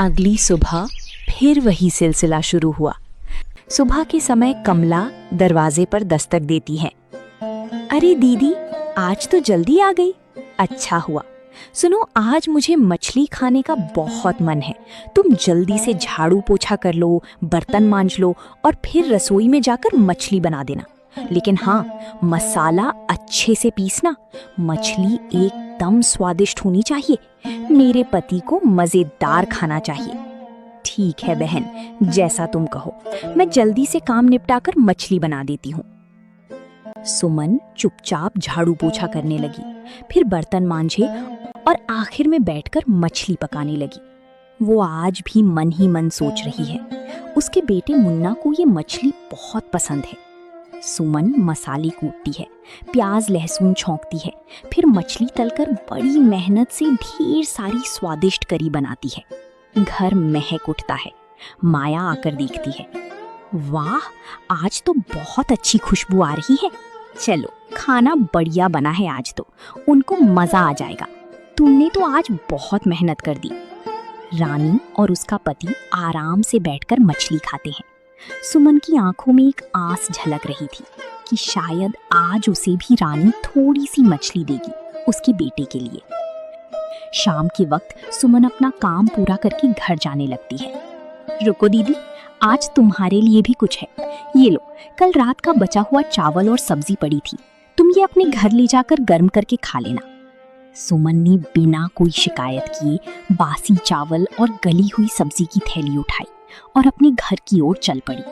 अगली सुबह फिर वही सिलसिला शुरू हुआ। सुबह के समय कमला दरवाजे पर दस्तक देती है। अरे दीदी, आज तो जल्दी आ गई। अच्छा हुआ। सुनो, आज मुझे मछली खाने का बहुत मन है। तुम जल्दी से झाड़ू पोछा कर लो, बर्तन मांज लो और फिर रसोई में जाकर मछली बना देना। लेकिन हाँ, मसाला अच्छे से पीसना। मछली एकदम स्वादिष्ट होनी चाहिए। मेरे पति को मजेदार खाना चाहिए। ठीक है बहन, जैसा तुम कहो। मैं जल्दी से काम निपटाकर मछली बना देती हूँ। सुमन चुपचाप झाड़ू पोछा करने लगी, फिर बर्तन मांझे और आखिर में बैठकर मछली पकाने लगी। वो आज भी मन ही मन सोच रही है, उसके बेटे मुन्ना को ये मछली बहुत पसंद है। सुमन मसाले कूटती है, प्याज लहसुन छौंकती है, फिर मछली तलकर बड़ी मेहनत से ढेर सारी स्वादिष्ट करी बनाती है। घर महक उठता है। माया आकर देखती है। वाह, आज तो बहुत अच्छी खुशबू आ रही है। चलो, खाना बढ़िया बना है आज तो, उनको मजा आ जाएगा। तुमने तो आज बहुत मेहनत कर दी। रानी और उसका पति आराम से बैठकर मछली खाते हैं। सुमन की आंखों में एक आस झलक रही थी कि शायद आज उसे भी रानी थोड़ी सी मछली देगी उसके बेटे के लिए। शाम के वक्त सुमन अपना काम पूरा करके घर जाने लगती है। रुको दीदी, आज तुम्हारे लिए भी कुछ है। ये लो, कल रात का बचा हुआ चावल और सब्जी पड़ी थी, तुम ये अपने घर ले जाकर गर्म करके खा लेना। सुमन ने बिना कोई शिकायत किए बासी चावल और गली हुई सब्जी की थैली उठाई और अपने घर की ओर चल पड़ी।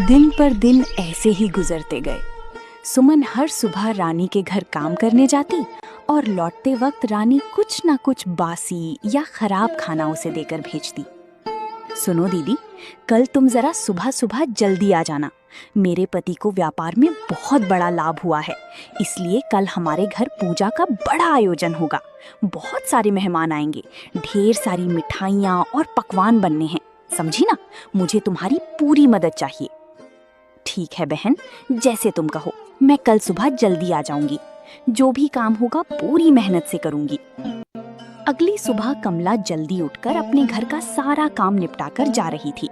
दिन पर दिन ऐसे ही गुजरते गए। सुमन हर सुबह रानी के घर काम करने जाती और लौटते वक्त रानी कुछ ना कुछ बासी या खराब खाना उसे देकर भेजती। सुनो दीदी, कल तुम जरा सुबह सुबह जल्दी आ जाना। मेरे पति को व्यापार में बहुत बड़ा लाभ हुआ है, इसलिए कल हमारे घर पूजा का बड़ा आयोजन होगा। बहुत सारे मेहमान आएंगे, ढेर सारी मिठाइयाँ और पकवान बनने हैं। समझी ना, मुझे तुम्हारी पूरी मदद चाहिए। ठीक है बहन, जैसे तुम कहो। मैं कल सुबह जल्दी आ जाऊंगी। जो भी काम होगा पूरी मेहनत से करूंगी। अगली सुबह कमला जल्दी उठकर अपने घर का सारा काम निपटाकर जा रही थी।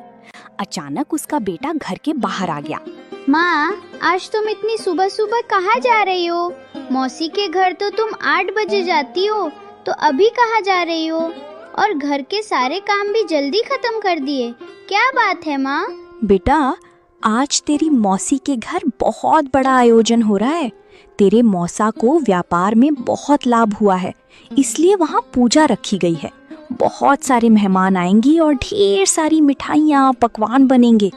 अचानक उसका बेटा घर के बाहर आ गया। माँ, आज तुम इतनी सुबह सुबह कहाँ जा रही हो? मौसी के घर तो तुम 8 बजे जाती हो, तो अभी कहाँ जा रही हो? और घर के सारे काम भी जल्दी खत्म कर दिए। क्या बात है माँ? बेटा, आज तेरी मौसी के घर बहुत बड़ा आयोजन हो रहा है। तेरे मौसा को व्यापार में बहुत लाभ हुआ है, इसलिए वहाँ पूजा रखी गई है। बहुत सारे मेहमान आएंगे और ढेर सारी मिठाइयाँ पकवान बनेंगे,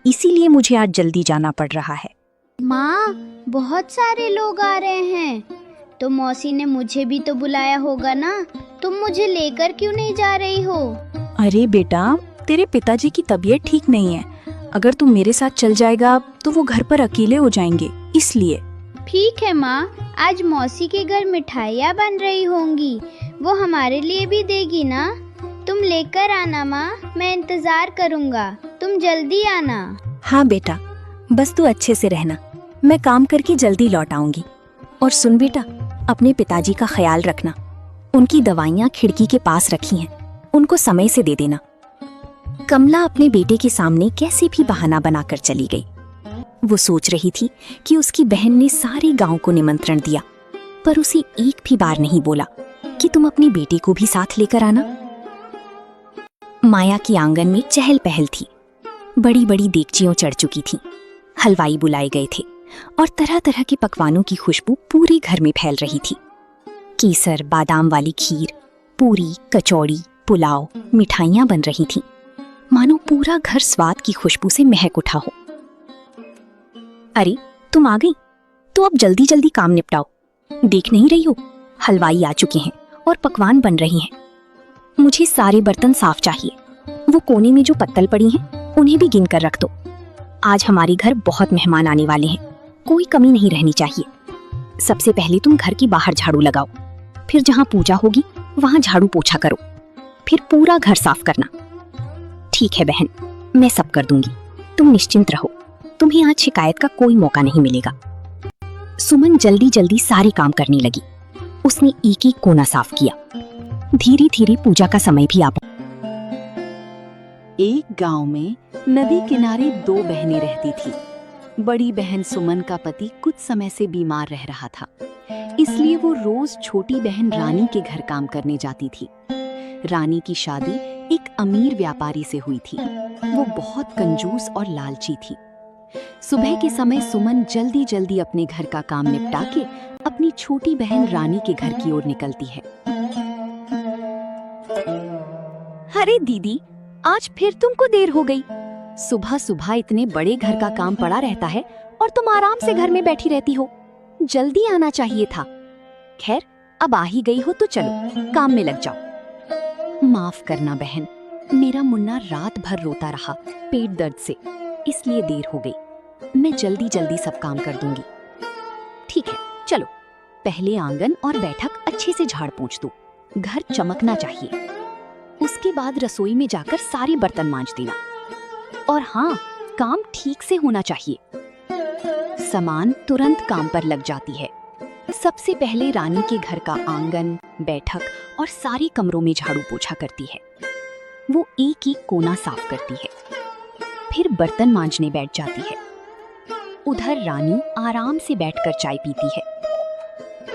इसीलिए मुझे आज जल्दी जाना पड़ रहा है। माँ, बहुत सारे लोग आ रहे हैं, तो मौसी ने मुझे भी तो बुलाया होगा ना? तुम मुझे लेकर क्यों नहीं जा रही हो? अरे बेटा, तेरे पिताजी की तबीयत ठीक नहीं है। अगर तू मेरे साथ चल जाएगा तो वो घर पर अकेले हो जाएंगे, इसलिए। ठीक है माँ, आज मौसी के घर मिठाइयाँ बन रही होंगी, वो हमारे लिए भी देगी ना? तुम लेकर आना माँ, मैं इंतजार करूँगा। तुम जल्दी आना। हाँ बेटा, बस तू अच्छे से रहना। मैं काम करके जल्दी लौट आऊंगी। और सुन बेटा, अपने पिताजी का ख्याल रखना। उनकी दवाइयाँ खिड़की के पास रखी हैं, उनको समय से दे देना। कमला अपने बेटे के सामने कैसे भी बहाना बनाकर चली गई। वो सोच रही थी कि उसकी बहन ने सारे गांव को निमंत्रण दिया, पर उसे एक भी बार नहीं बोला कि तुम अपने बेटे को भी साथ लेकर आना। माया की आंगन में चहल पहल थी। बड़ी बड़ी देगचियां चढ़ चुकी थीं, हलवाई बुलाए गए थे और तरह तरह के पकवानों की खुशबू पूरे घर में फैल रही थी। केसर, बादाम वाली खीर, पूरी, कचौड़ी, पुलाव, मिठाइयां बन रही थीं, मानो पूरा घर स्वाद की खुशबू से महक उठा हो। अरे, तुम आ गई, तो अब जल्दी जल्दी काम निपटाओ। देख नहीं रही हो, हलवाई आ चुके हैं और पकवान बन रही हैं। मुझे सारे बर्तन साफ चाहिए। वो कोने में जो पत्तल पड़ी हैं, उन्हें भी गिन कर रख दो। आज हमारे घर बहुत मेहमान आने वाले हैं, कोई कमी नहीं रहनी चाहिए। सबसे पहले तुम घर के बाहर झाड़ू लगाओ, फिर जहाँ पूजा होगी वहाँ झाड़ू पोछा करो, फिर पूरा घर साफ करना। ठीक है बहन, मैं सब कर दूंगी, तुम निश्चिंत रहो। तुम्हें आज शिकायत का कोई मौका नहीं मिलेगा। सुमन जल्दी जल्दी सारे काम करने लगी। उसने एक एक कोना साफ किया। धीरे धीरे पूजा का समय भी आ पहुंचा। एक गांव में नदी किनारे दो बहनें रहती थी। बड़ी बहन सुमन का पति कुछ समय से बीमार रह रहा था, इसलिए वो रोज छोटी बहन रानी के घर काम करने जाती थी। रानी की शादी एक अमीर व्यापारी से हुई थी। वो बहुत कंजूस और लालची थी। सुबह के समय सुमन जल्दी जल्दी अपने घर का काम निपटा के अपनी छोटी बहन रानी के घर की ओर निकलती है। अरे दीदी, आज फिर तुमको देर हो गई। सुबह सुबह इतने बड़े घर का काम पड़ा रहता है और तुम आराम से घर में बैठी रहती हो। जल्दी आना चाहिए था। खैर, अब आ ही गई हो तो चलो काम में लग जाओ। माफ करना बहन, मेरा मुन्ना रात भर रोता रहा पेट दर्द से, इसलिए देर हो गई। मैं जल्दी जल्दी सब काम कर दूंगी। ठीक है, चलो पहले आंगन और बैठक अच्छे से झाड़ पोंछ दो। घर चमकना चाहिए। उसके बाद रसोई में जाकर सारे बर्तन मांज देना। और हाँ, काम ठीक से होना चाहिए। सामान तुरंत काम पर लग जाती है। सबसे पहले रानी के घर का आंगन, बैठक और सारे कमरों में झाड़ू पोछा करती है। वो एक एक कोना साफ करती है, फिर बर्तन मांजने बैठ जाती है। उधर रानी आराम से बैठकर चाय पीती है।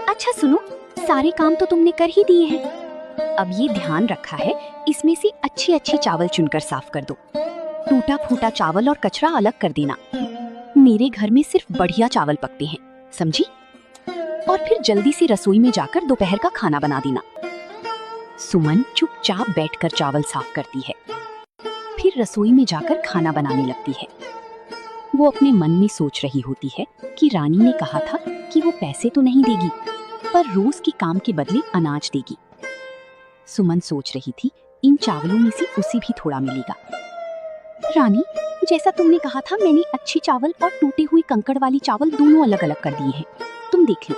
अच्छा सुनो, सारे काम तो तुमने कर ही दिए हैं। अब ये ध्यान रखा है, इसमें से अच्छे अच्छे चावल चुनकर साफ कर दो। टूटा फूटा चावल और कचरा अलग कर देना। मेरे घर में सिर्फ बढ़िया चावल पकते हैं, समझी? और फिर जल्दी से रसोई में जाकर दोपहर का खाना बना देना। सुमन चुपचाप बैठकर चावल साफ करती है, फिर रसोई में जाकर खाना बनाने लगती है। वो अपने मन में सोच रही होती है कि रानी ने कहा था कि वो पैसे तो नहीं देगी, पर रोज के काम के बदले अनाज देगी। सुमन सोच रही थी, इन चावलों में से उसे भी थोड़ा मिलेगा। रानी, जैसा तुमने कहा था, मैंने अच्छे चावल और टूटे हुए कंकड़ वाली चावल दोनों अलग अलग कर दिए हैं। तुम देख लो।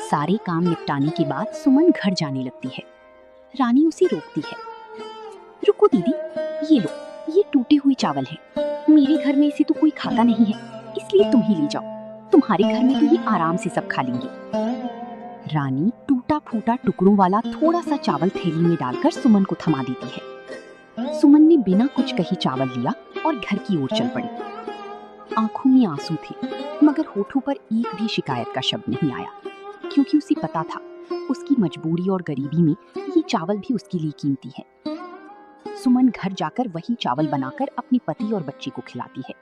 सारे काम निपटाने के बाद सुमन घर जाने लगती है। रानी उसे रोकती है। रुको दीदी, ये लो, ये टूटे हुए चावल हैं। मेरे घर में इसे तो कोई खाता नहीं है, इसलिए तुम ही ले जाओ। तुम्हारे घर में तो ये आराम से सब खा लेंगे। रानी टूटा फूटा टुकड़ों वाला थोड़ा सा चावल थैली में डालकर सुमन को थमा देती है। सुमन ने बिना कुछ कही चावल लिया और घर की ओर चल पड़ी। आंखों में आंसू थे, मगर होठों पर एक भी शिकायत का शब्द नहीं आया, क्योंकि उसे पता था उसकी मजबूरी और गरीबी में ये चावल भी उसके लिए कीमती है। सुमन घर जाकर वही चावल बनाकर अपने पति और बच्चे को खिलाती है।